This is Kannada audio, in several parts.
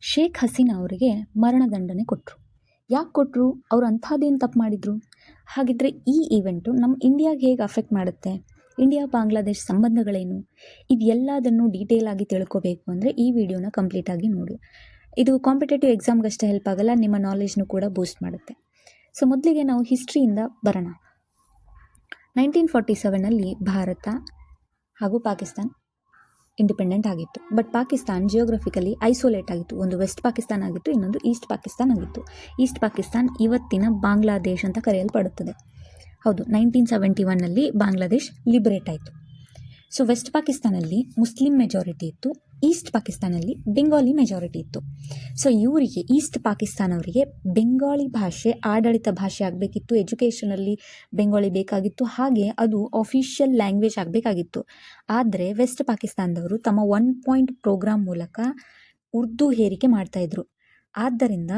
ಶೇಖ್ ಹಸೀನಾ ಅವರಿಗೆ ಮರಣದಂಡನೆ ಕೊಟ್ಟರು. ಯಾಕೆ ಕೊಟ್ಟರು? ಅವ್ರು ಅಂಥದ್ದೇನು ತಪ್ಪು ಮಾಡಿದರು? ಹಾಗಿದ್ರೆ ಈ ಈವೆಂಟು ನಮ್ಮ ಇಂಡಿಯಾಗೆ ಹೇಗೆ ಅಫೆಕ್ಟ್ ಮಾಡುತ್ತೆ? ಇಂಡಿಯಾ ಬಾಂಗ್ಲಾದೇಶ್ ಸಂಬಂಧಗಳೇನು? ಇದೆಲ್ಲದನ್ನು ಡೀಟೇಲ್ ಆಗಿ ತಿಳ್ಕೋಬೇಕು ಅಂದರೆ ಈ ವಿಡಿಯೋನ ಕಂಪ್ಲೀಟಾಗಿ ನೋಡಿ. ಇದು ಕಾಂಪಿಟೇಟಿವ್ ಎಕ್ಸಾಮ್ಗಷ್ಟೇ ಹೆಲ್ಪ್ ಆಗಲ್ಲ, ನಿಮ್ಮ ನಾಲೆಜ್ನು ಕೂಡ ಬೂಸ್ಟ್ ಮಾಡುತ್ತೆ. ಸೊ ಮೊದಲಿಗೆ ನಾವು ಹಿಸ್ಟ್ರಿಯಿಂದ ಬರೋಣ. 1947 ಭಾರತ ಹಾಗೂ ಪಾಕಿಸ್ತಾನ್ ಇಂಡಿಪೆಂಡೆಂಟ್ ಆಗಿತ್ತು. ಬಟ್ ಪಾಕಿಸ್ತಾನ್ ಜಿಯೋಗ್ರಫಿಕಲಿ ಐಸೋಲೇಟ್ ಆಗಿತ್ತು. ಒಂದು ವೆಸ್ಟ್ ಪಾಕಿಸ್ತಾನ್ ಆಗಿತ್ತು, ಇನ್ನೊಂದು ಈಸ್ಟ್ ಪಾಕಿಸ್ತಾನ್ ಆಗಿತ್ತು. ಈಸ್ಟ್ ಪಾಕಿಸ್ತಾನ್ ಇವತ್ತಿನ ಬಾಂಗ್ಲಾದೇಶ್ ಅಂತ ಕರೆಯಲ್ಪಡುತ್ತದೆ. ಹೌದು, 1971 ಬಾಂಗ್ಲಾದೇಶ್ ಲಿಬರೇಟ್ ಆಯಿತು. ಸೊ ವೆಸ್ಟ್ ಪಾಕಿಸ್ತಾನಲ್ಲಿ ಮುಸ್ಲಿಂ ಮೆಜಾರಿಟಿ ಇತ್ತು, ಈಸ್ಟ್ ಪಾಕಿಸ್ತಾನಲ್ಲಿ ಬೆಂಗಾಲಿ ಮೆಜಾರಿಟಿ ಇತ್ತು. ಸೊ ಇವರಿಗೆ ಈಸ್ಟ್ ಪಾಕಿಸ್ತಾನ್ ಅವರಿಗೆ ಬೆಂಗಾಳಿ ಭಾಷೆ ಆಡಳಿತ ಭಾಷೆ ಆಗಬೇಕಿತ್ತು, ಎಜುಕೇಷನಲ್ಲಿ ಬೆಂಗಾಳಿ ಬೇಕಾಗಿತ್ತು, ಹಾಗೆ ಅದು ಆಫಿಷಿಯಲ್ ಲ್ಯಾಂಗ್ವೇಜ್ ಆಗಬೇಕಾಗಿತ್ತು. ಆದರೆ ವೆಸ್ಟ್ ಪಾಕಿಸ್ತಾನದವರು ತಮ್ಮ 1 ಪಾಯಿಂಟ್ ಪ್ರೋಗ್ರಾಮ್ ಮೂಲಕ ಉರ್ದು ಹೇರಿಕೆ ಮಾಡ್ತಾಯಿದ್ರು. ಆದ್ದರಿಂದ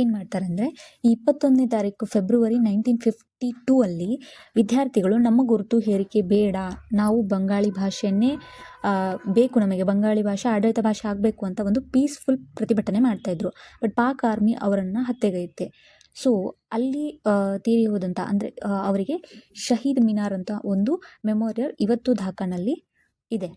ಏನು ಮಾಡ್ತಾರೆ ಅಂದರೆ, ಈ 21ನೇ ತಾರೀಕು ಫೆಬ್ರವರಿ 1952 ವಿದ್ಯಾರ್ಥಿಗಳು ನಮ್ಮ ಉರ್ದು ಹೇರಿಕೆ ಬೇಡ, ನಾವು ಬಂಗಾಳಿ ಭಾಷೆಯನ್ನೇ ಬೇಕು, ನಮಗೆ ಬಂಗಾಳಿ ಭಾಷೆ ಆಡಳಿತ ಭಾಷೆ ಆಗಬೇಕು ಅಂತ ಒಂದು ಪೀಸ್ಫುಲ್ ಪ್ರತಿಭಟನೆ ಮಾಡ್ತಾಯಿದ್ರು. ಬಟ್ ಪಾಕ್ ಆರ್ಮಿ ಅವರನ್ನು ಹತ್ಯೆಗೈತೆ. ಸೊ ಅಲ್ಲಿ ತೀರಿ ಹೋದಂಥ ಅಂದರೆ ಅವರಿಗೆ ಶಹೀದ್ ಮಿನಾರ್ ಅಂತ ಒಂದು ಮೆಮೋರಿಯಲ್ ಇವತ್ತು ಢಾಕಾನಲ್ಲಿ ಇದೆ.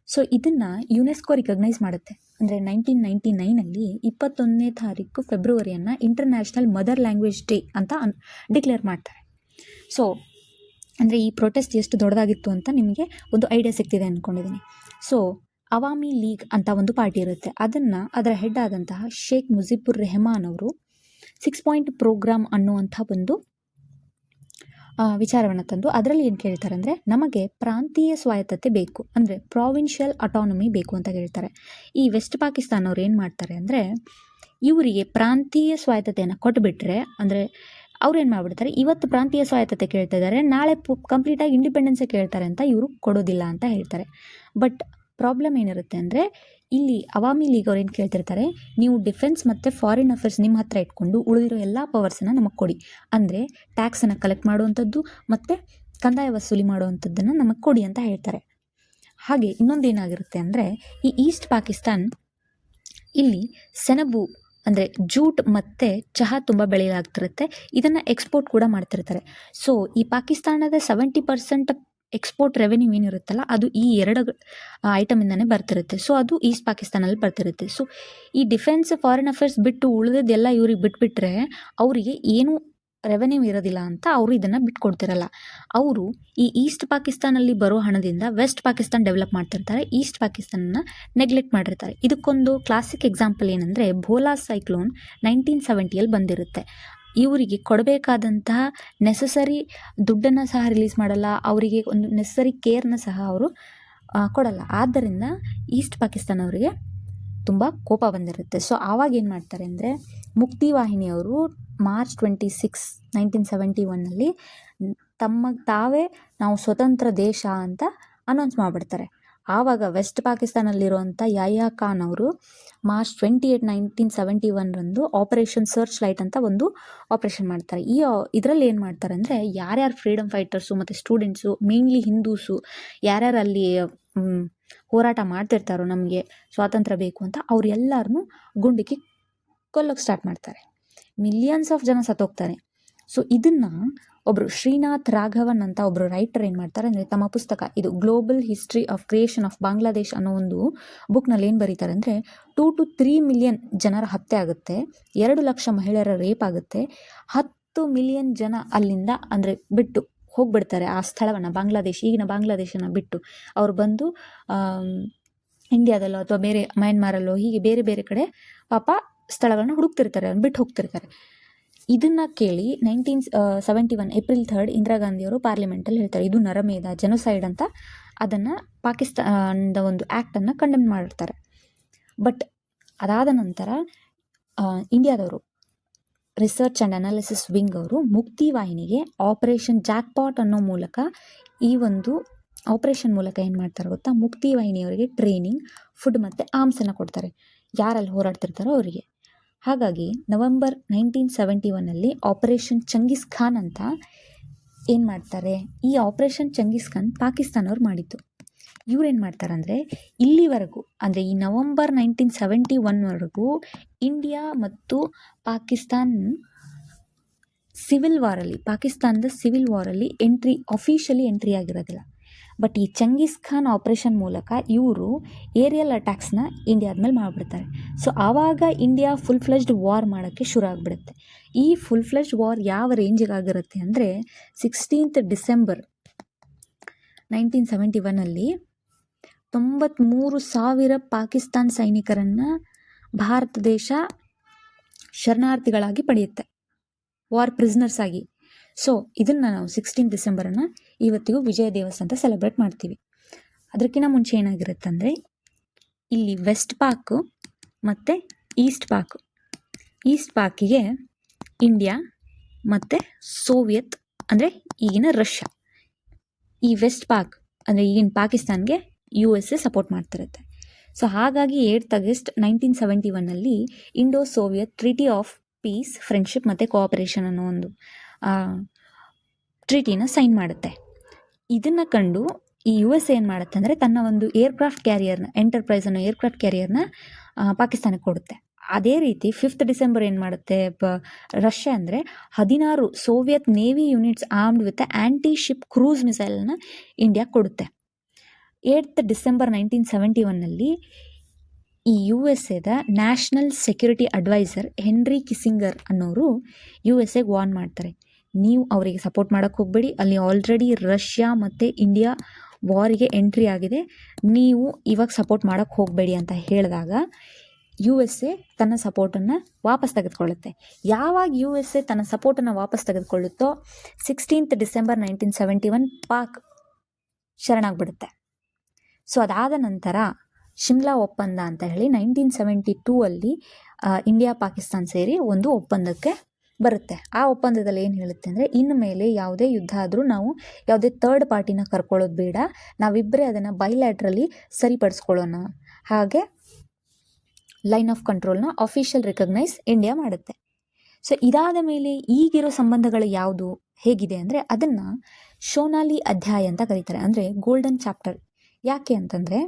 ಸೊ ಇದನ್ನು ಯುನೆಸ್ಕೋ ರಿಕಗ್ನೈಸ್ ಮಾಡುತ್ತೆ. ಅಂದರೆ 1999 21ನೇ ತಾರೀಕು ಫೆಬ್ರವರಿಯನ್ನು ಇಂಟರ್ನ್ಯಾಷನಲ್ ಮದರ್ ಲ್ಯಾಂಗ್ವೇಜ್ ಡೇ ಅಂತ ಡಿಕ್ಲೇರ್ ಮಾಡ್ತಾರೆ. ಸೊ ಅಂದರೆ ಈ ಪ್ರೊಟೆಸ್ಟ್ ಎಷ್ಟು ದೊಡ್ಡದಾಗಿತ್ತು ಅಂತ ನಿಮಗೆ ಒಂದು ಐಡಿಯಾ ಸಿಗ್ತಿದೆ ಅಂದ್ಕೊಂಡಿದ್ದೀನಿ. ಸೊ ಅವಾಮಿ ಲೀಗ್ ಅಂತ ಒಂದು ಪಾರ್ಟಿ ಇರುತ್ತೆ, ಅದರ ಹೆಡ್ ಆದಂತಹ ಶೇಖ್ ಮುಜಿಬುರ್ ರೆಹಮಾನ್ ಅವರು 6 ಪಾಯಿಂಟ್ ಪ್ರೋಗ್ರಾಮ್ ಅನ್ನುವಂಥ ಒಂದು ವಿಚಾರವನ್ನು ತಂದು ಅದರಲ್ಲಿ ಏನು ಕೇಳ್ತಾರೆ ಅಂದರೆ, ನಮಗೆ ಪ್ರಾಂತೀಯ ಸ್ವಾಯತ್ತತೆ ಬೇಕು, ಅಂದರೆ ಪ್ರಾವಿನ್ಷಿಯಲ್ ಅಟಾನಮಿ ಬೇಕು ಅಂತ ಹೇಳ್ತಾರೆ. ಈ ವೆಸ್ಟ್ ಪಾಕಿಸ್ತಾನವ್ರು ಏನು ಮಾಡ್ತಾರೆ ಅಂದರೆ, ಇವರಿಗೆ ಪ್ರಾಂತೀಯ ಸ್ವಾಯತ್ತತೆಯನ್ನು ಕೊಟ್ಟುಬಿಟ್ರೆ, ಅಂದರೆ ಅವ್ರು ಏನು ಮಾಡಿಬಿಡ್ತಾರೆ, ಇವತ್ತು ಪ್ರಾಂತೀಯ ಸ್ವಾಯತ್ತತೆ ಕೇಳ್ತಾ ಇದ್ದಾರೆ, ನಾಳೆ ಕಂಪ್ಲೀಟಾಗಿ ಇಂಡಿಪೆಂಡೆನ್ಸೇ ಕೇಳ್ತಾರೆ ಅಂತ ಇವರು ಕೊಡೋದಿಲ್ಲ ಅಂತ ಹೇಳ್ತಾರೆ. ಬಟ್ ಪ್ರಾಬ್ಲಮ್ ಏನಿರುತ್ತೆ ಅಂದರೆ, ಇಲ್ಲಿ ಅವಾಮಿ ಲೀಗ್ ಅವ್ರು ಏನು ಕೇಳ್ತಿರ್ತಾರೆ, ನೀವು ಡಿಫೆನ್ಸ್ ಮತ್ತು ಫಾರಿನ್ ಅಫೇರ್ಸ್ ನಿಮ್ಮ ಹತ್ರ ಇಟ್ಕೊಂಡು ಉಳಿದಿರೋ ಎಲ್ಲ ಪವರ್ಸನ್ನು ನಮಗೆ ಕೊಡಿ, ಅಂದರೆ ಟ್ಯಾಕ್ಸನ್ನು ಕಲೆಕ್ಟ್ ಮಾಡುವಂಥದ್ದು ಮತ್ತು ಕಂದಾಯ ವಸೂಲಿ ಮಾಡುವಂಥದ್ದನ್ನು ನಮಗೆ ಕೊಡಿ ಅಂತ ಹೇಳ್ತಾರೆ. ಹಾಗೆ ಇನ್ನೊಂದು ಏನಾಗಿರುತ್ತೆ ಅಂದರೆ, ಈ ಈಸ್ಟ್ ಪಾಕಿಸ್ತಾನ್ ಇಲ್ಲಿ ಸೆಣಬು ಅಂದರೆ ಜೂಟ್ ಮತ್ತು ಚಹಾ ತುಂಬ ಬೆಳೆಯಲಾಗ್ತಿರುತ್ತೆ, ಇದನ್ನು ಎಕ್ಸ್ಪೋರ್ಟ್ ಕೂಡ ಮಾಡ್ತಿರ್ತಾರೆ. ಸೊ ಈ ಪಾಕಿಸ್ತಾನದ 70% ಎಕ್ಸ್ಪೋರ್ಟ್ ರೆವೆನ್ಯೂ ಏನಿರುತ್ತಲ್ಲ, ಅದು ಈ 2 ಐಟಮಿಂದನೇ ಬರ್ತಿರುತ್ತೆ. ಸೊ ಅದು ಈಸ್ಟ್ ಪಾಕಿಸ್ತಾನಲ್ಲಿ ಬರ್ತಿರುತ್ತೆ. ಸೊ ಈ ಡಿಫೆನ್ಸ್ ಫಾರಿನ್ ಅಫೇರ್ಸ್ ಬಿಟ್ಟು ಉಳಿದದ್ದೆಲ್ಲ ಇವ್ರಿಗೆ ಬಿಟ್ಬಿಟ್ರೆ ಅವರಿಗೆ ಏನು ರೆವೆನ್ಯೂ ಇರೋದಿಲ್ಲ ಅಂತ ಅವರು ಇದನ್ನು ಬಿಟ್ಕೊಡ್ತಿರಲ್ಲ. ಅವರು ಈ ಈಸ್ಟ್ ಪಾಕಿಸ್ತಾನಲ್ಲಿ ಬರೋ ಹಣದಿಂದ ವೆಸ್ಟ್ ಪಾಕಿಸ್ತಾನ್ ಡೆವಲಪ್ ಮಾಡ್ತಿರ್ತಾರೆ, ಈಸ್ಟ್ ಪಾಕಿಸ್ತಾನನ್ನ ನೆಗ್ಲೆಕ್ಟ್ ಮಾಡಿರ್ತಾರೆ. ಇದಕ್ಕೊಂದು ಕ್ಲಾಸಿಕ್ ಎಕ್ಸಾಂಪಲ್ ಏನಂದರೆ, ಭೋಲಾ ಸೈಕ್ಲೋನ್ 1970 ಬಂದಿರುತ್ತೆ. ಇವರಿಗೆ ಕೊಡಬೇಕಾದಂತಹ ನೆಸಸರಿ ದುಡ್ಡನ್ನು ಸಹ ರಿಲೀಸ್ ಮಾಡಲ್ಲ, ಅವರಿಗೆ ಒಂದು ನೆಸಸರಿ ಕೇರ್ನ ಸಹ ಅವರು ಕೊಡಲ್ಲ. ಆದ್ದರಿಂದ ಈಸ್ಟ್ ಪಾಕಿಸ್ತಾನ ಅವರಿಗೆ ತುಂಬ ಕೋಪ ಬಂದಿರುತ್ತೆ. ಸೊ ಆವಾಗ ಏನು ಮಾಡ್ತಾರೆ ಅಂದರೆ, ಮುಕ್ತಿ ವಾಹಿನಿಯವರು ಮಾರ್ಚ್ 26, 1971 ತಾವೇ ನಾವು ಸ್ವತಂತ್ರ ದೇಶ ಅಂತ ಅನೌನ್ಸ್ ಮಾಡಿಬಿಡ್ತಾರೆ. ಆವಾಗ ವೆಸ್ಟ್ ಪಾಕಿಸ್ತಾನಲ್ಲಿರುವಂಥ ಯಾಹ್ಯಾ ಖಾನ್ ಅವರು ಮಾರ್ಚ್ 28, 1971 ಆಪರೇಷನ್ ಸರ್ಚ್ ಲೈಟ್ ಅಂತ ಒಂದು ಆಪರೇಷನ್ ಮಾಡ್ತಾರೆ. ಇದರಲ್ಲಿ ಏನು ಮಾಡ್ತಾರೆ ಅಂದರೆ, ಯಾರ್ಯಾರು ಫ್ರೀಡಮ್ ಫೈಟರ್ಸು ಮತ್ತು ಸ್ಟೂಡೆಂಟ್ಸು, ಮೇನ್ಲಿ ಹಿಂದೂಸು ಯಾರ್ಯಾರು ಅಲ್ಲಿ ಹೋರಾಟ ಮಾಡ್ತಿರ್ತಾರೋ ನಮಗೆ ಸ್ವಾತಂತ್ರ್ಯ ಬೇಕು ಅಂತ, ಅವರೆಲ್ಲರನ್ನೂ ಗುಂಡಿಕ್ಕಿ ಕೊಲ್ಲೋಕ್ಕೆ ಸ್ಟಾರ್ಟ್ ಮಾಡ್ತಾರೆ. ಮಿಲಿಯನ್ಸ್ ಆಫ್ ಜನ ಸತ್ತೋಗ್ತಾರೆ. ಸೊ ಇದನ್ನು ಒಬ್ಬರು ಶ್ರೀನಾಥ್ ರಾಘವನ್ ಅಂತ ಒಬ್ಬರು ರೈಟರ್ ಏನು ಮಾಡ್ತಾರೆ ಅಂದರೆ, ತಮ್ಮ ಪುಸ್ತಕ ಇದು global history of creation of Bangladesh ಅನ್ನೋ ಒಂದು ಬುಕ್ನಲ್ಲಿ ಏನು ಬರೀತಾರೆ ಅಂದರೆ, 2 to 3 ಮಿಲಿಯನ್ ಜನರ ಹತ್ಯೆ ಆಗುತ್ತೆ, 2 ಲಕ್ಷ ಮಹಿಳೆಯರ ರೇಪ್ ಆಗುತ್ತೆ, 10 ಮಿಲಿಯನ್ ಜನ ಅಲ್ಲಿಂದ ಅಂದರೆ ಬಿಟ್ಟು ಹೋಗ್ಬಿಡ್ತಾರೆ ಆ ಸ್ಥಳವನ್ನು, ಈಗಿನ ಬಾಂಗ್ಲಾದೇಶನ ಬಿಟ್ಟು ಅವ್ರು ಬಂದು ಇಂಡಿಯಾದಲ್ಲೋ ಅಥವಾ ಬೇರೆ ಮಯನ್ಮಾರಲ್ಲೋ ಹೀಗೆ ಬೇರೆ ಬೇರೆ ಕಡೆ ಪಾಪ ಸ್ಥಳಗಳನ್ನ ಹುಡುಕ್ತಿರ್ತಾರೆ, ಬಿಟ್ಟು ಹೋಗ್ತಿರ್ತಾರೆ. ಇದನ್ನು ಕೇಳಿ 1971 ಏಪ್ರಿಲ್ 3 ಇಂದಿರಾ ಗಾಂಧಿಯವರು ಪಾರ್ಲಿಮೆಂಟಲ್ಲಿ ಹೇಳ್ತಾರೆ, ಇದು ನರಮೇಧ, ಜನೊಸೈಡ್ ಅಂತ ಅದನ್ನು ಪಾಕಿಸ್ತಾನದ ಒಂದು ಆ್ಯಕ್ಟನ್ನು ಕಂಡೆಮ್ ಮಾಡಿರ್ತಾರೆ. ಬಟ್ ಅದಾದ ನಂತರ ಇಂಡಿಯಾದವರು ರಿಸರ್ಚ್ ಆ್ಯಂಡ್ ಅನಾಲಿಸಿಸ್ ವಿಂಗ್ ಅವರು ಮುಕ್ತಿ ವಾಹಿನಿಗೆ ಆಪರೇಷನ್ ಜಾಕ್ಪಾಟ್ ಅನ್ನೋ ಮೂಲಕ, ಈ ಒಂದು ಆಪರೇಷನ್ ಮೂಲಕ ಏನು ಮಾಡ್ತಾರೆ ಗೊತ್ತಾ, ಮುಕ್ತಿ ವಾಹಿನಿಯವರಿಗೆ ಟ್ರೈನಿಂಗ್, ಫುಡ್ ಮತ್ತು ಆರ್ಮ್ಸನ್ನು ಕೊಡ್ತಾರೆ, ಯಾರಲ್ಲಿ ಹೋರಾಡ್ತಿರ್ತಾರೋ ಅವರಿಗೆ. ಹಾಗಾಗಿ ನವೆಂಬರ್ 1971 ಆಪರೇಷನ್ ಚಂಗೀಸ್ ಖಾನ್ ಅಂತ ಏನು ಮಾಡ್ತಾರೆ, ಈ ಆಪರೇಷನ್ ಚಂಗೀಸ್ ಖಾನ್ ಪಾಕಿಸ್ತಾನವ್ರು ಮಾಡಿದ್ದು. ಇವ್ರೇನು ಮಾಡ್ತಾರಂದರೆ ಇಲ್ಲಿವರೆಗೂ ಅಂದರೆ ಈ ನವಂಬರ್ 1971ವರೆಗೂ ಇಂಡಿಯಾ ಮತ್ತು ಪಾಕಿಸ್ತಾನ್ ಪಾಕಿಸ್ತಾನದ ಸಿವಿಲ್ ವಾರಲ್ಲಿ ಅಫಿಷಿಯಲಿ ಎಂಟ್ರಿ ಆಗಿರೋದಿಲ್ಲ. ಬಟ್ ಈ ಚಂಗೀಸ್ ಖಾನ್ ಆಪ್ರೇಷನ್ ಮೂಲಕ ಇವರು ಏರಿಯಲ್ ಅಟ್ಯಾಕ್ಸ್ನ ಇಂಡಿಯಾದ ಮೇಲೆ ಮಾಡಿಬಿಡ್ತಾರೆ. ಸೊ ಆವಾಗ ಇಂಡಿಯಾ ಫುಲ್ ಫ್ಲೆಜ್ಡ್ ವಾರ್ ಮಾಡೋಕ್ಕೆ ಶುರು ಆಗಿಬಿಡುತ್ತೆ. ಈ ಫುಲ್ ಫ್ಲೆಜ್ಡ್ ವಾರ್ ಯಾವ ರೇಂಜಿಗೆ ಆಗಿರುತ್ತೆ ಅಂದರೆ 16 ಡಿಸೆಂಬರ್ 1971 93,000 ಪಾಕಿಸ್ತಾನ್ ಸೈನಿಕರನ್ನು ಭಾರತ ದೇಶ ಶರಣಾರ್ಥಿಗಳಾಗಿ ಪಡೆಯುತ್ತೆ, ವಾರ್ ಪ್ರಿಸ್ನರ್ಸ್ ಆಗಿ. ಸೊ ಇದನ್ನು ನಾವು 16 ಡಿಸೆಂಬರನ್ನು ಇವತ್ತಿಗೂ ವಿಜಯ ದಿವಸ್ ಅಂತ ಸೆಲೆಬ್ರೇಟ್ ಮಾಡ್ತೀವಿ. ಅದಕ್ಕಿಂತ ಮುಂಚೆ ಏನಾಗಿರುತ್ತೆ ಅಂದರೆ ಇಲ್ಲಿ ವೆಸ್ಟ್ ಪಾಕ್ ಮತ್ತು ಈಸ್ಟ್ ಪಾಕಿಗೆ ಇಂಡಿಯಾ ಮತ್ತು ಸೋವಿಯತ್ ಅಂದರೆ ಈಗಿನ ರಷ್ಯಾ, ಈ ವೆಸ್ಟ್ ಪಾಕ್ ಅಂದರೆ ಈಗಿನ ಪಾಕಿಸ್ತಾನ್ಗೆ USA ಸಪೋರ್ಟ್ ಮಾಡ್ತಿರುತ್ತೆ. ಸೊ ಹಾಗಾಗಿ 8 August 1971 Indo Soviet treaty of peace, friendship ಮತ್ತು ಕೋಆಪರೇಷನ್ ಅನ್ನೋ ಒಂದು ಟ್ರೀಟಿನ ಸೈನ್ ಮಾಡುತ್ತೆ. ಇದನ್ನು ಕಂಡು ಈ USA ಏನು ಮಾಡುತ್ತೆ ಅಂದರೆ ತನ್ನ ಒಂದು ಏರ್ಕ್ರಾಫ್ಟ್ ಕ್ಯಾರಿಯರ್ನ ಪಾಕಿಸ್ತಾನಕ್ಕೆ ಕೊಡುತ್ತೆ. ಅದೇ ರೀತಿ 5 ಡಿಸೆಂಬರ್ ಏನು ಮಾಡುತ್ತೆ ರಷ್ಯಾ ಅಂದರೆ 16 Soviet navy units armed with anti ship cruise ಮಿಸೈಲ್ನ ಇಂಡಿಯಾಗೆ ಕೊಡುತ್ತೆ. 8 ಡಿಸೆಂಬರ್ 1971 ಈ USAದ national security adviser Henry Kissinger ಅನ್ನೋರು USAಗೆ ವಾರ್ನ್ ಮಾಡ್ತಾರೆ, ನೀವು ಅವರಿಗೆ ಸಪೋರ್ಟ್ ಮಾಡೋಕ್ಕೆ ಹೋಗಬೇಡಿ, ಅಲ್ಲಿ ಆಲ್ರೆಡಿ ರಷ್ಯಾ ಮತ್ತು ಇಂಡಿಯಾ ವಾರಿಗೆ ಎಂಟ್ರಿ ಆಗಿದೆ, ನೀವು ಇವಾಗ ಸಪೋರ್ಟ್ ಮಾಡೋಕ್ಕೆ ಹೋಗಬೇಡಿ ಅಂತ ಹೇಳಿದಾಗ USA ತನ್ನ ಸಪೋರ್ಟನ್ನು ವಾಪಸ್ ತೆಗೆದುಕೊಳ್ಳುತ್ತೆ. ಯಾವಾಗ USA ತನ್ನ ಸಪೋರ್ಟನ್ನು ವಾಪಸ್ ತೆಗೆದುಕೊಳ್ಳುತ್ತೋ 16 ಡಿಸೆಂಬರ್ 1971 ಪಾಕ್ ಶರಣಾಗ್ಬಿಡುತ್ತೆ. ಸೊ ಅದಾದ ನಂತರ ಶಿಮ್ಲಾ ಒಪ್ಪಂದ ಅಂತ ಹೇಳಿ 1972 ಇಂಡಿಯಾ ಪಾಕಿಸ್ತಾನ್ ಸೇರಿ ಒಂದು ಒಪ್ಪಂದಕ್ಕೆ ಬರುತ್ತೆ. ಆ ಒಪ್ಪಂದದಲ್ಲಿ ಏನು ಹೇಳುತ್ತೆ ಅಂದರೆ ಇನ್ನು ಮೇಲೆ ಯಾವುದೇ ಯುದ್ಧ ಆದರೂ ನಾವು ಯಾವುದೇ ಥರ್ಡ್ ಪಾರ್ಟಿನ ಕರ್ಕೊಳ್ಳೋದು ಬೇಡ, ನಾವಿಬ್ಬರೇ ಅದನ್ನು ಬೈಲ್ಯಾಟ್ರಲಿ ಸರಿಪಡಿಸ್ಕೊಳ್ಳೋಣ. ಹಾಗೆ ಲೈನ್ ಆಫ್ ಕಂಟ್ರೋಲ್ನ ಅಫಿಷಿಯಲ್ ರಿಕಗ್ನೈಸ್ ಇಂಡಿಯಾ ಮಾಡುತ್ತೆ. ಸೊ ಇದಾದ ಮೇಲೆ ಈಗಿರೋ ಸಂಬಂಧಗಳು ಯಾವುದು ಹೇಗಿದೆ ಅಂದರೆ ಅದನ್ನು ಶೋನಾಲಿ ಅಧ್ಯಾಯ ಅಂತ ಕರೀತಾರೆ, ಅಂದರೆ ಗೋಲ್ಡನ್ ಚಾಪ್ಟರ್. ಯಾಕೆ ಅಂತಂದರೆ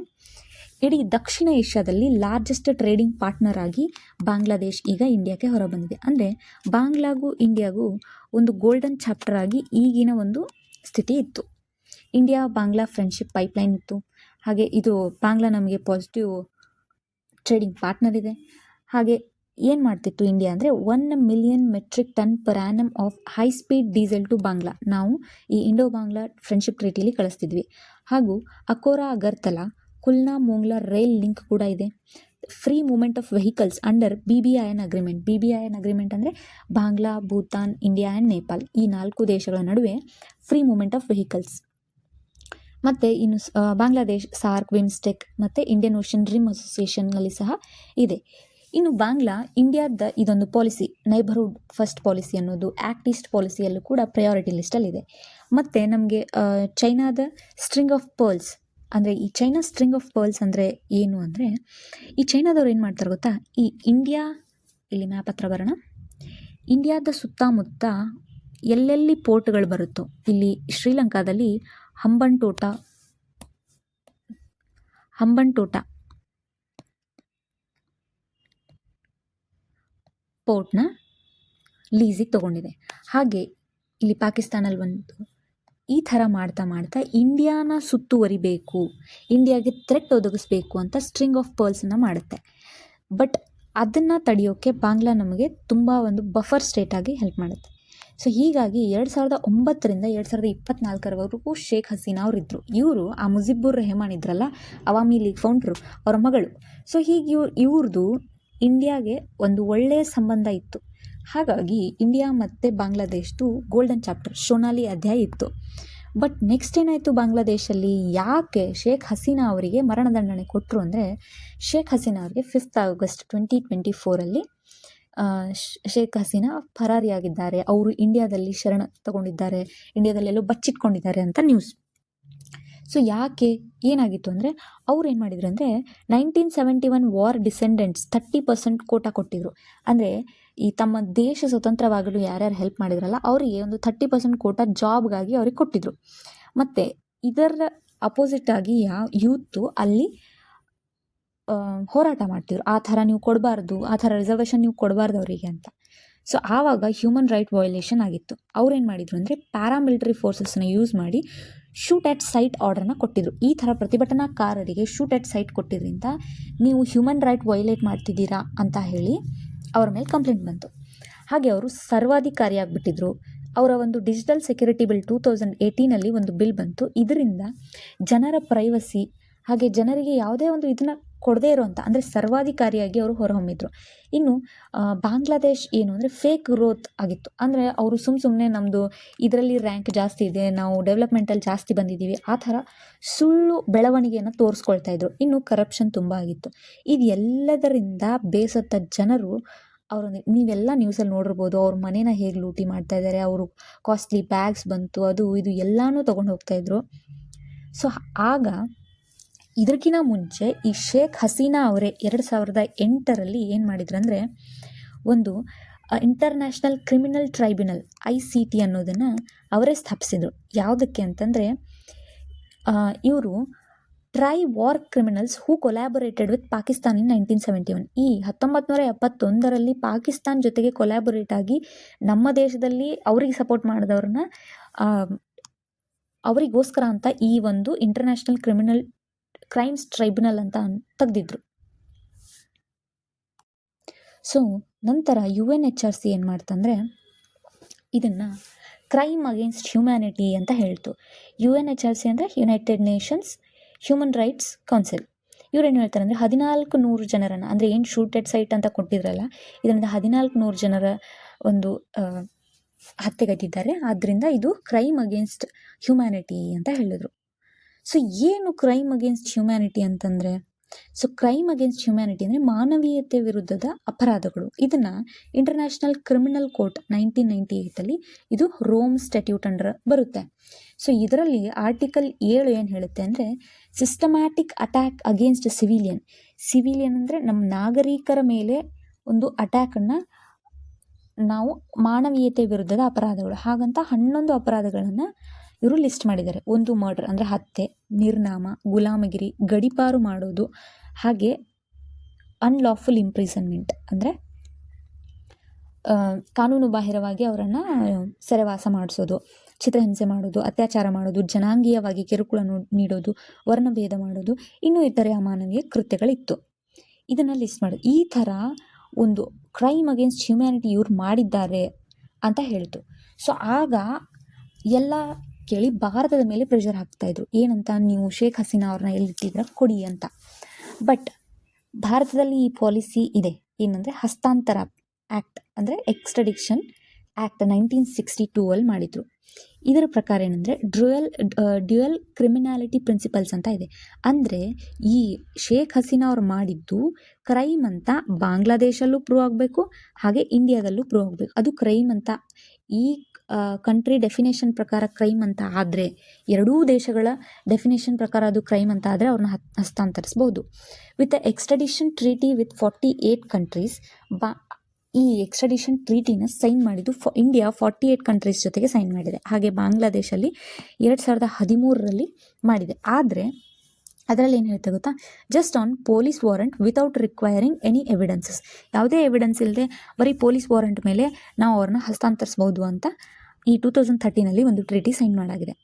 ಇಡೀ ದಕ್ಷಿಣ ಏಷ್ಯಾದಲ್ಲಿ ಲಾರ್ಜೆಸ್ಟ್ ಟ್ರೇಡಿಂಗ್ ಪಾರ್ಟ್ನರ್ ಆಗಿ ಬಾಂಗ್ಲಾದೇಶ್ ಈಗ ಇಂಡಿಯಾಕ್ಕೆ ಹೊರಬಂದಿದೆ. ಅಂದರೆ ಬಾಂಗ್ಲಾಗೂ ಇಂಡಿಯಾಗೂ ಒಂದು ಗೋಲ್ಡನ್ ಚಾಪ್ಟರ್ ಆಗಿ ಈಗಿನ ಒಂದು ಸ್ಥಿತಿ ಇತ್ತು. ಇಂಡಿಯಾ ಬಾಂಗ್ಲಾ ಫ್ರೆಂಡ್ಶಿಪ್ ಪೈಪ್ಲೈನ್ ಇತ್ತು. ಹಾಗೆ ಇದು ಬಾಂಗ್ಲಾ ನಮಗೆ ಪಾಸಿಟಿವ್ ಟ್ರೇಡಿಂಗ್ ಪಾರ್ಟ್ನರ್ ಇದೆ. ಹಾಗೆ ಏನು ಮಾಡ್ತಿತ್ತು ಇಂಡಿಯಾ ಅಂದರೆ 1 million metric ton per annum of high speed diesel to Bangla ನಾವು ಈ ಇಂಡೋ ಬಾಂಗ್ಲಾ ಫ್ರೆಂಡ್ಶಿಪ್ ಟ್ರೀಟಿಲಿ ಕಳಿಸ್ತಿದ್ವಿ. ಹಾಗೂ ಅಕೋರಾ ಅಗರ್ತಲಾ ಕುಲ್ನಾ ಮೋಂಗ್ಲಾ ರೈಲ್ ಲಿಂಕ್ ಕೂಡ ಇದೆ. Free movement of vehicles under BBIN agreement ಅಂದರೆ ಬಾಂಗ್ಲಾ, ಭೂತಾನ್, ಇಂಡಿಯಾ ಆ್ಯಂಡ್ ನೇಪಾಲ್ ಈ 4 ದೇಶಗಳ ನಡುವೆ ಫ್ರೀ ಮೂವ್ಮೆಂಟ್ ಆಫ್ ವೆಹಿಕಲ್ಸ್. ಮತ್ತು ಇನ್ನು ಬಾಂಗ್ಲಾದೇಶ್ ಸಾರ್ಕ್, ವಿಮ್ಸ್ಟೆಕ್ ಮತ್ತು ಇಂಡಿಯನ್ ಓಷನ್ ರಿಮ್ ಅಸೋಸಿಯೇಷನ್ನಲ್ಲಿ ಸಹ ಇದೆ. ಇನ್ನು ಬಾಂಗ್ಲಾ ಇಂಡಿಯಾದ ಇದೊಂದು ಪಾಲಿಸಿ, ನೈಬರ್ಹುಡ್ ಫಸ್ಟ್ ಪಾಲಿಸಿ ಅನ್ನೋದು ಆ್ಯಕ್ಟ್ ಈಸ್ಟ್ ಪಾಲಿಸಿಯಲ್ಲೂ ಕೂಡ ಪ್ರಯಾರಿಟಿ ಲಿಸ್ಟಲ್ಲಿದೆ. ಮತ್ತು ನಮಗೆ ಚೈನಾದ ಸ್ಟ್ರಿಂಗ್ ಆಫ್ ಪರ್ಲ್ಸ್, ಅಂದರೆ ಈ ಚೈನಾ ಸ್ಟ್ರಿಂಗ್ ಆಫ್ ಪರ್ಲ್ಸ್ ಅಂದರೆ ಏನು ಅಂದರೆ ಈ ಚೈನಾದವ್ರು ಏನು ಮಾಡ್ತಾರೆ ಗೊತ್ತಾ, ಈ ಇಂಡಿಯಾ, ಇಲ್ಲಿ ಮ್ಯಾಪ್ ಹತ್ರ ಬರೋಣ, ಇಂಡಿಯಾದ ಸುತ್ತಮುತ್ತ ಎಲ್ಲೆಲ್ಲಿ ಪೋರ್ಟ್ಗಳು ಬರುತ್ತೋ, ಇಲ್ಲಿ ಶ್ರೀಲಂಕಾದಲ್ಲಿ ಹಂಬನ್ಟೋಟ ಪೋರ್ಟ್ನ ಲೀಸಿಗೆ ತೊಗೊಂಡಿದೆ. ಹಾಗೆ ಇಲ್ಲಿ ಪಾಕಿಸ್ತಾನಲ್ಲಿ ಬಂದು ಈ ಥರ ಮಾಡ್ತಾ ಇಂಡಿಯಾನ ಸುತ್ತುವರಿಬೇಕು, ಇಂಡಿಯಾಗೆ ಥ್ರೆಟ್ ಒದಗಿಸ್ಬೇಕು ಅಂತ ಸ್ಟ್ರಿಂಗ್ ಆಫ್ ಪರ್ಲ್ಸನ್ನು ಮಾಡುತ್ತೆ. ಬಟ್ ಅದನ್ನು ತಡೆಯೋಕ್ಕೆ ಬಾಂಗ್ಲಾ ನಮಗೆ ತುಂಬ ಒಂದು ಬಫರ್ ಸ್ಟೇಟಾಗಿ ಹೆಲ್ಪ್ ಮಾಡುತ್ತೆ. ಸೊ ಹೀಗಾಗಿ 2009ರಿಂದ 2024ವರೆಗೂ ಶೇಖ್ ಹಸೀನಾ ಅವರಿದ್ದರು. ಇವರು ಆ ಮುಜಿಬುರ್ ರೆಹಮಾನ್ ಇದ್ರಲ್ಲ, ಅವಾಮಿ ಲೀಗ್ ಫೌಂಡ್ರು, ಅವರ ಮಗಳು. ಸೊ ಹೀಗೆ ಇವ್ರದ್ದು ಇಂಡಿಯಾಗೆ ಒಂದು ಒಳ್ಳೆಯ ಸಂಬಂಧ ಇತ್ತು. ಹಾಗಾಗಿ ಇಂಡಿಯಾ ಮತ್ತು ಬಾಂಗ್ಲಾದೇಶದ್ದು ಗೋಲ್ಡನ್ ಚಾಪ್ಟರ್ ಶೋನಾಲಿ ಅಧ್ಯಾಯ ಇತ್ತು. ಬಟ್ ನೆಕ್ಸ್ಟ್ ಏನಾಯಿತು ಬಾಂಗ್ಲಾದೇಶಲ್ಲಿ, ಯಾಕೆ ಶೇಖ್ ಹಸೀನಾ ಅವರಿಗೆ ಮರಣದಂಡನೆ ಕೊಟ್ಟರು ಅಂದರೆ ಶೇಖ್ ಹಸೀನಾ ಅವರಿಗೆ 5 ಆಗಸ್ಟ್ 2024 ಶೇಖ್ ಹಸೀನಾ ಪರಾರಿಯಾಗಿದ್ದಾರೆ, ಅವರು ಇಂಡಿಯಾದಲ್ಲಿ ಶರಣ ತಗೊಂಡಿದ್ದಾರೆ, ಇಂಡಿಯಾದಲ್ಲೆಲ್ಲೋ ಬಚ್ಚಿಟ್ಕೊಂಡಿದ್ದಾರೆ ಅಂತ ನ್ಯೂಸ್. ಸೊ ಯಾಕೆ ಏನಾಗಿತ್ತು ಅಂದರೆ ಅವ್ರು ಏನು ಮಾಡಿದ್ರು ಅಂದರೆ 1971 ವಾರ್ ಡಿಸೆಂಡೆಂಟ್ಸ್ 30% ಕೋಟಾ ಕೊಟ್ಟಿದ್ರು. ಅಂದರೆ ಈ ತಮ್ಮ ದೇಶ ಸ್ವತಂತ್ರವಾಗಲು ಯಾರ್ಯಾರು ಹೆಲ್ಪ್ ಮಾಡಿದ್ರಲ್ಲ ಅವರಿಗೆ ಒಂದು 30% ಕೋಟಾ ಜಾಬ್ಗಾಗಿ ಅವ್ರಿಗೆ ಕೊಟ್ಟಿದ್ರು. ಮತ್ತು ಅಪೋಸಿಟ್ ಆಗಿ ಯೂತು ಅಲ್ಲಿ ಹೋರಾಟ ಮಾಡ್ತಿದ್ರು, ಆ ಥರ ನೀವು ಕೊಡಬಾರ್ದು, ಆ ಥರ ರಿಸರ್ವೇಷನ್ ನೀವು ಕೊಡಬಾರ್ದು ಅವರಿಗೆ ಅಂತ. ಸೊ ಆವಾಗ ಹ್ಯೂಮನ್ ರೈಟ್ ವಯೋಲೇಷನ್ ಆಗಿತ್ತು. ಅವ್ರೇನು ಮಾಡಿದರು ಅಂದರೆ ಪ್ಯಾರಾಮಿಲಿಟರಿ ಫೋರ್ಸಸ್ನ ಯೂಸ್ ಮಾಡಿ ಶೂಟ್ ಆಟ್ ಸೈಟ್ ಆರ್ಡರ್ನ ಕೊಟ್ಟಿದ್ರು. ಈ ಥರ ಪ್ರತಿಭಟನಾಕಾರರಿಗೆ ಶೂಟ್ ಆಟ್ ಸೈಟ್ ಕೊಟ್ಟಿದ್ದರಿಂದ ನೀವು ಹ್ಯೂಮನ್ ರೈಟ್ ವಯೋಲೇಟ್ ಮಾಡ್ತಿದ್ದೀರಾ ಅಂತ ಹೇಳಿ ಅವರ ಮೇಲೆ ಕಂಪ್ಲೇಂಟ್ ಬಂತು. ಹಾಗೆ ಅವರು ಸರ್ವಾಧಿಕಾರಿಯಾಗಿಬಿಟ್ಟಿದ್ರು. ಅವರ ಒಂದು ಡಿಜಿಟಲ್ ಸೆಕ್ಯೂರಿಟಿ ಬಿಲ್ 2018 ಒಂದು ಬಿಲ್ ಬಂತು. ಇದರಿಂದ ಜನರ ಪ್ರೈವಸಿ ಹಾಗೆ ಜನರಿಗೆ ಯಾವುದೇ ಒಂದು ಇದನ್ನು ಕೊಡದೇ ಇರೋವಂಥ ಅಂದರೆ ಸರ್ವಾಧಿಕಾರಿಯಾಗಿ ಅವರು ಹೊರಹೊಮ್ಮಿದ್ರು. ಇನ್ನು ಬಾಂಗ್ಲಾದೇಶ್ ಏನು ಅಂದರೆ ಫೇಕ್ ಗ್ರೋತ್ ಆಗಿತ್ತು. ಅಂದರೆ ಅವರು ಸುಮ್ಮನೆ ನಮ್ಮದು ಇದರಲ್ಲಿ ರ್ಯಾಂಕ್ ಜಾಸ್ತಿ ಇದೆ, ನಾವು ಡೆವಲಪ್ಮೆಂಟಲ್ಲಿ ಜಾಸ್ತಿ ಬಂದಿದ್ದೀವಿ, ಆ ಥರ ಸುಳ್ಳು ಬೆಳವಣಿಗೆಯನ್ನು ತೋರಿಸ್ಕೊಳ್ತಾ ಇದ್ರು. ಇನ್ನು ಕರಪ್ಷನ್ ತುಂಬ ಆಗಿತ್ತು. ಇದು ಎಲ್ಲದರಿಂದ ಬೇಸತ್ತ ಜನರು ಅವರು ನೀವೆಲ್ಲ ನ್ಯೂಸಲ್ಲಿ ನೋಡಿರ್ಬೋದು, ಅವ್ರ ಮನೇನ ಹೇಗೆ ಲೂಟಿ ಮಾಡ್ತಾ ಇದ್ದಾರೆ, ಅವರು ಕಾಸ್ಟ್ಲಿ ಬ್ಯಾಗ್ಸ್ ಬಂತು, ಅದು ಇದು ಎಲ್ಲನೂ ತೊಗೊಂಡು ಹೋಗ್ತಾಯಿದ್ರು. ಸೊ ಆಗ ಇದಕ್ಕಿಂತ ಮುಂಚೆ ಈ ಶೇಖ್ ಹಸೀನಾ ಅವರೇ 2008 ಏನು ಮಾಡಿದ್ರು ಅಂದರೆ ಒಂದು ಇಂಟರ್ನ್ಯಾಷನಲ್ ಕ್ರಿಮಿನಲ್ ಟ್ರೈಬ್ಯುನಲ್ ICT ಅನ್ನೋದನ್ನು ಅವರೇ ಸ್ಥಾಪಿಸಿದರು. ಯಾವುದಕ್ಕೆ ಅಂತಂದರೆ ಇವರು try war criminals who collaborated with Pakistan in 1971. ಈ 1971 ಪಾಕಿಸ್ತಾನ್ ಜೊತೆಗೆ ಕೊಲ್ಯಾಬೊರೇಟ್ ಆಗಿ ನಮ್ಮ ದೇಶದಲ್ಲಿ ಅವರಿಗೆ ಸಪೋರ್ಟ್ ಮಾಡಿದವ್ರನ್ನ ಅವರಿಗೋಸ್ಕರ ಅಂತ ಈ ಒಂದು ಇಂಟರ್ನ್ಯಾಷನಲ್ ಕ್ರೈಮ್ಸ್ ಟ್ರೈಬ್ಯುನಲ್ ಅಂತ ತೆಗೆದಿದ್ರು. ಸೊ ನಂತರ UNHRC ಏನು ಮಾಡ್ತಂದರೆ ಇದನ್ನು ಕ್ರೈಮ್ ಅಗೇನ್ಸ್ಟ್ ಹ್ಯುಮ್ಯಾನಿಟಿ ಅಂತ ಹೇಳ್ತು. UNHRC ಅಂದರೆ United Nations Human Rights Council. ಇವ್ರೇನು ಹೇಳ್ತಾರೆ ಅಂದರೆ 1400 ಜನರನ್ನು, ಅಂದರೆ ಏನು ಶೂಟೆಡ್ ಸೈಟ್ ಅಂತ ಕೊಟ್ಟಿದ್ರಲ್ಲ, ಇದರಿಂದ 1400 ಜನರ ಒಂದು ಹತ್ಯೆಗೈದಿದ್ದಾರೆ. ಆದ್ದರಿಂದ ಇದು ಕ್ರೈಮ್ ಅಗೇನ್ಸ್ಟ್ ಹ್ಯುಮ್ಯಾನಿಟಿ ಅಂತ ಹೇಳಿದ್ರು. ಸೊ ಏನು ಕ್ರೈಮ್ ಅಗೇನ್ಸ್ಟ್ ಹ್ಯುಮ್ಯಾನಿಟಿ ಅಂತಂದರೆ, ಸೊ ಕ್ರೈಮ್ ಅಗೇನ್ಸ್ಟ್ ಹ್ಯುಮ್ಯಾನಿಟಿ ಅಂದರೆ ಮಾನವೀಯತೆ ವಿರುದ್ಧದ ಅಪರಾಧಗಳು. ಇದನ್ನು ಇಂಟರ್ನ್ಯಾಷನಲ್ ಕ್ರಿಮಿನಲ್ ಕೋರ್ಟ್ 1998 ಇದು ರೋಮ್ ಸ್ಟ್ಯಾಟ್ಯೂಟ್ ಅಂಡರ್ ಬರುತ್ತೆ. ಸೊ ಇದರಲ್ಲಿ ಆರ್ಟಿಕಲ್ 7 ಏನು ಹೇಳುತ್ತೆ ಅಂದರೆ ಸಿಸ್ಟಮ್ಯಾಟಿಕ್ ಅಟ್ಯಾಕ್ ಅಗೇನ್ಸ್ಟ್ ಸಿವಿಲಿಯನ್ ಅಂದರೆ ನಮ್ಮ ನಾಗರಿಕರ ಮೇಲೆ ಒಂದು ಅಟ್ಯಾಕನ್ನು ನಾವು ಮಾನವೀಯತೆ ವಿರುದ್ಧದ ಅಪರಾಧಗಳು ಹಾಗಂತ 11 ಅಪರಾಧಗಳನ್ನು ಇವರು ಲಿಸ್ಟ್ ಮಾಡಿದ್ದಾರೆ. ಒಂದು ಮರ್ಡರ್ ಅಂದರೆ ಹತ್ಯೆ, ನಿರ್ನಾಮ, ಗುಲಾಮಗಿರಿ, ಗಡೀಪಾರು ಮಾಡೋದು, ಹಾಗೆ ಅನ್ಲಾಫುಲ್ ಇಂಪ್ರಿಸನ್ಮೆಂಟ್ ಅಂದರೆ ಕಾನೂನು ಬಾಹಿರವಾಗಿ ಅವರನ್ನು ಸೆರೆವಾಸ ಮಾಡಿಸೋದು, ಚಿತ್ರಹಿಂಸೆ ಮಾಡೋದು, ಅತ್ಯಾಚಾರ ಮಾಡೋದು, ಜನಾಂಗೀಯವಾಗಿ ಕಿರುಕುಳ ನೀಡೋದು, ವರ್ಣಭೇದ ಮಾಡೋದು, ಇನ್ನೂ ಇತರೆ ಅಮಾನವೀಯ ಕೃತ್ಯಗಳಿತ್ತು. ಇದನ್ನು ಲಿಸ್ಟ್ ಮಾಡೋದು. ಈ ಥರ ಒಂದು ಕ್ರೈಮ್ ಅಗೇನ್ಸ್ಟ್ ಹ್ಯುಮ್ಯಾನಿಟಿ ಇವ್ರು ಮಾಡಿದ್ದಾರೆ ಅಂತ ಹೇಳಿತು. ಸೊ ಆಗ ಎಲ್ಲ ಕೇಳಿ ಭಾರತದ ಮೇಲೆ ಪ್ರೆಷರ್ ಹಾಕ್ತಾಯಿದ್ರು. ಏನಂತ, ನೀವು ಶೇಖ್ ಹಸೀನಾ ಅವ್ರನ್ನ ಎಲ್ಲಿಟ್ಟಿದ್ರ ಕೊಡಿ ಅಂತ. ಬಟ್ ಭಾರತದಲ್ಲಿ ಈ ಪಾಲಿಸಿ ಇದೆ, ಏನಂದರೆ ಹಸ್ತಾಂತರ ಆ್ಯಕ್ಟ್ ಅಂದರೆ ಎಕ್ಸ್ಟ್ರಡಿಕ್ಷನ್ ಆ್ಯಕ್ಟ್ 1962 ಮಾಡಿದರು. ಇದರ ಪ್ರಕಾರ ಏನಂದರೆ ಡ್ಯುಯಲ್ ಕ್ರಿಮಿನಾಲಿಟಿ ಪ್ರಿನ್ಸಿಪಲ್ಸ್ ಅಂತ ಇದೆ. ಅಂದರೆ ಈ ಶೇಖ್ ಹಸೀನಾ ಅವ್ರು ಮಾಡಿದ್ದು ಕ್ರೈಮ್ ಅಂತ ಬಾಂಗ್ಲಾದೇಶಲ್ಲೂ ಪ್ರೂವ್ ಆಗಬೇಕು, ಹಾಗೆ ಇಂಡಿಯಾದಲ್ಲೂ ಪ್ರೂವ್ ಆಗಬೇಕು. ಅದು ಕ್ರೈಮ್ ಅಂತ ಈ ಕಂಟ್ರಿ ಡೆಫಿನೇಷನ್ ಪ್ರಕಾರ ಕ್ರೈಮ್ ಅಂತ ಆದರೆ, ಎರಡೂ ದೇಶಗಳ ಡೆಫಿನೇಷನ್ ಪ್ರಕಾರ ಅದು ಕ್ರೈಮ್ ಅಂತ ಆದರೆ ಅವ್ರನ್ನ ಹಸ್ತಾಂತರಿಸ್ಬೋದು. With extradition treaty with 48 countries. ಈ ಎಕ್ಸ್ಟ್ರಡಿಷನ್ ಟ್ರೀಟಿನ ಸೈನ್ ಮಾಡಿದ್ದು ಇಂಡಿಯಾ 48 ಕಂಟ್ರೀಸ್ ಜೊತೆಗೆ ಸೈನ್ ಮಾಡಿದೆ. ಹಾಗೆ ಬಾಂಗ್ಲಾದೇಶಲ್ಲಿ 2013 ಮಾಡಿದೆ. ಆದರೆ ಅದರಲ್ಲಿ ಏನು ಹೇಳ್ತಾ ಗೊತ್ತಾ, just on police warrant without requiring any evidences. ಯಾವುದೇ ಎವಿಡೆನ್ಸ್ ಇಲ್ಲದೆ ಬರೀ ಪೊಲೀಸ್ ವಾರೆಂಟ್ ಮೇಲೆ ನಾವು ಅವ್ರನ್ನ ಹಸ್ತಾಂತರಿಸ್ಬೋದು ಅಂತ ಈ 2013 ಒಂದು ಟ್ರೀಟಿ ಸೈನ್ ಮಾಡಾಗಿದೆ.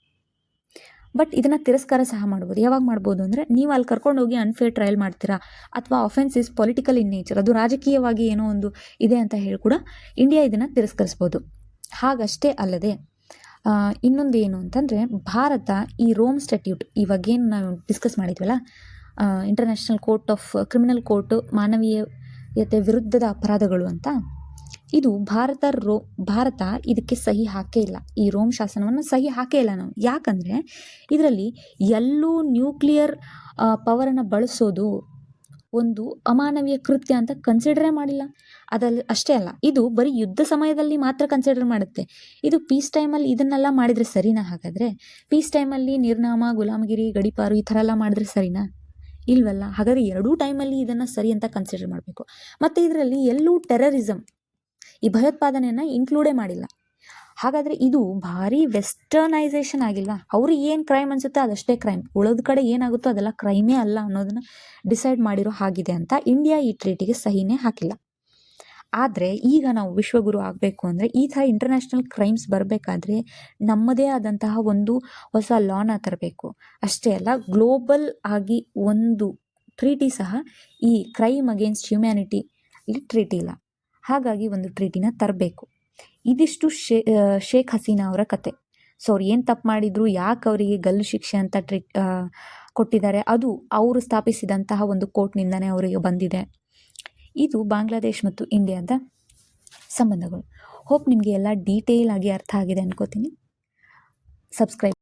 ಬಟ್ ಇದನ್ನು ತಿರಸ್ಕಾರ ಸಹ ಮಾಡ್ಬೋದು. ಯಾವಾಗ ಮಾಡ್ಬೋದು ಅಂದರೆ, ನೀವು ಅಲ್ಲಿ ಕರ್ಕೊಂಡೋಗಿ ಅನ್ಫೇರ್ ಟ್ರಯಲ್ ಮಾಡ್ತೀರಾ, ಅಥವಾ offence is political in nature, ಅದು ರಾಜಕೀಯವಾಗಿ ಏನೋ ಒಂದು ಇದೆ ಅಂತ ಹೇಳಿ ಕೂಡ ಇಂಡಿಯಾ ಇದನ್ನು ತಿರಸ್ಕರಿಸ್ಬೋದು. ಹಾಗಷ್ಟೇ ಅಲ್ಲದೆ ಇನ್ನೊಂದು ಏನು ಅಂತಂದರೆ, ಭಾರತ ಈ ರೋಮ್ ಸ್ಟ್ಯಾಟ್ಯೂಟ್ ಇವಾಗೇನು ನಾವು ಡಿಸ್ಕಸ್ ಮಾಡಿದ್ವಲ್ಲ, international court of criminal court ಮಾನವೀಯತೆ ವಿರುದ್ಧದ ಅಪರಾಧಗಳು ಅಂತ, ಇದು ಭಾರತ ಇದಕ್ಕೆ ಸಹಿ ಹಾಕೇ ಇಲ್ಲ. ಈ ರೋಮ್ ಶಾಸನವನ್ನು ಸಹಿ ಹಾಕೇ ಇಲ್ಲ ನಾವು. ಯಾಕಂದರೆ ಇದರಲ್ಲಿ ಎಲ್ಲೂ ನ್ಯೂಕ್ಲಿಯರ್ ಪವರನ್ನು ಬಳಸೋದು ಒಂದು ಅಮಾನವೀಯ ಕೃತ್ಯ ಅಂತ ಕನ್ಸಿಡರೇ ಮಾಡಿಲ್ಲ. ಅದರಲ್ಲಿ ಅಷ್ಟೇ ಅಲ್ಲ, ಇದು ಬರೀ ಯುದ್ಧ ಸಮಯದಲ್ಲಿ ಮಾತ್ರ ಕನ್ಸಿಡರ್ ಮಾಡುತ್ತೆ. ಇದು ಪೀಸ್ ಟೈಮಲ್ಲಿ ಇದನ್ನೆಲ್ಲ ಮಾಡಿದರೆ ಸರಿನಾ? ಹಾಗಾದರೆ ಪೀಸ್ ಟೈಮಲ್ಲಿ ನಿರ್ನಾಮ, ಗುಲಾಮಗಿರಿ, ಗಡೀಪಾರು ಈ ಥರ ಎಲ್ಲ ಮಾಡಿದ್ರೆ ಸರಿನಾ? ಇಲ್ವಲ್ಲ. ಹಾಗಾದರೆ ಎರಡೂ ಟೈಮಲ್ಲಿ ಇದನ್ನು ಸರಿ ಅಂತ ಕನ್ಸಿಡರ್ ಮಾಡಬೇಕು. ಮತ್ತು ಇದರಲ್ಲಿ ಎಲ್ಲೂ ಟೆರರಿಸಮ್, ಈ ಭಯೋತ್ಪಾದನೆಯನ್ನು ಇನ್ಕ್ಲೂಡೇ ಮಾಡಿಲ್ಲ. ಹಾಗಾದರೆ ಇದು ಭಾರಿ ವೆಸ್ಟರ್ನೈಸೇಷನ್ ಆಗಿಲ್ವಾ? ಅವ್ರಿಗೆ ಏನು ಕ್ರೈಮ್ ಅನಿಸುತ್ತೆ ಅದಷ್ಟೇ ಕ್ರೈಮ್, ಉಳಿದ ಕಡೆ ಏನಾಗುತ್ತೋ ಅದೆಲ್ಲ ಕ್ರೈಮೇ ಅಲ್ಲ ಅನ್ನೋದನ್ನು ಡಿಸೈಡ್ ಮಾಡಿರೋ ಹಾಗಿದೆ ಅಂತ ಇಂಡಿಯಾ ಈ ಟ್ರೀಟಿಗೆ ಸಹಿನೇ ಹಾಕಿಲ್ಲ. ಆದರೆ ಈಗ ನಾವು ವಿಶ್ವಗುರು ಆಗಬೇಕು ಅಂದರೆ ಈ ಥರ ಇಂಟರ್ನ್ಯಾಷನಲ್ ಕ್ರೈಮ್ಸ್ ಬರಬೇಕಾದ್ರೆ ನಮ್ಮದೇ ಆದಂತಹ ಒಂದು ಹೊಸ ಲಾನ ತರಬೇಕು. ಅಷ್ಟೇ ಅಲ್ಲ, ಗ್ಲೋಬಲ್ ಆಗಿ ಒಂದು ಟ್ರೀಟಿ ಸಹ ಈ ಕ್ರೈಮ್ ಅಗೇನ್ಸ್ಟ್ ಹ್ಯುಮ್ಯಾನಿಟಿ ಇಲ್ಲಿ ಟ್ರೀಟಿ ಇಲ್ಲ. ಹಾಗಾಗಿ ಒಂದು ಟ್ರೀಟಿನ ತರಬೇಕು. ಇದಿಷ್ಟು ಶೇಖ್ ಹಸೀನಾ ಅವರ ಕತೆ. ಸೊ ಅವ್ರು ಏನು ತಪ್ಪು ಮಾಡಿದ್ರು, ಯಾಕೆ ಅವರಿಗೆ ಗಲ್ಲು ಶಿಕ್ಷೆ ಅಂತ ಕೊಟ್ಟಿದ್ದಾರೆ, ಅದು ಅವರು ಸ್ಥಾಪಿಸಿದಂತಹ ಒಂದು ಕೋರ್ಟ್ನಿಂದನೇ ಅವರಿಗೆ ಬಂದಿದೆ. ಇದು ಬಾಂಗ್ಲಾದೇಶ್ ಮತ್ತು ಇಂಡಿಯಾದ ಸಂಬಂಧಗಳು. ಹೋಪ್ ನಿಮಗೆ ಎಲ್ಲ ಡೀಟೇಲ್ ಆಗಿ ಅರ್ಥ ಆಗಿದೆ ಅನ್ಕೋತೀನಿ. ಸಬ್ಸ್ಕ್ರೈಬ್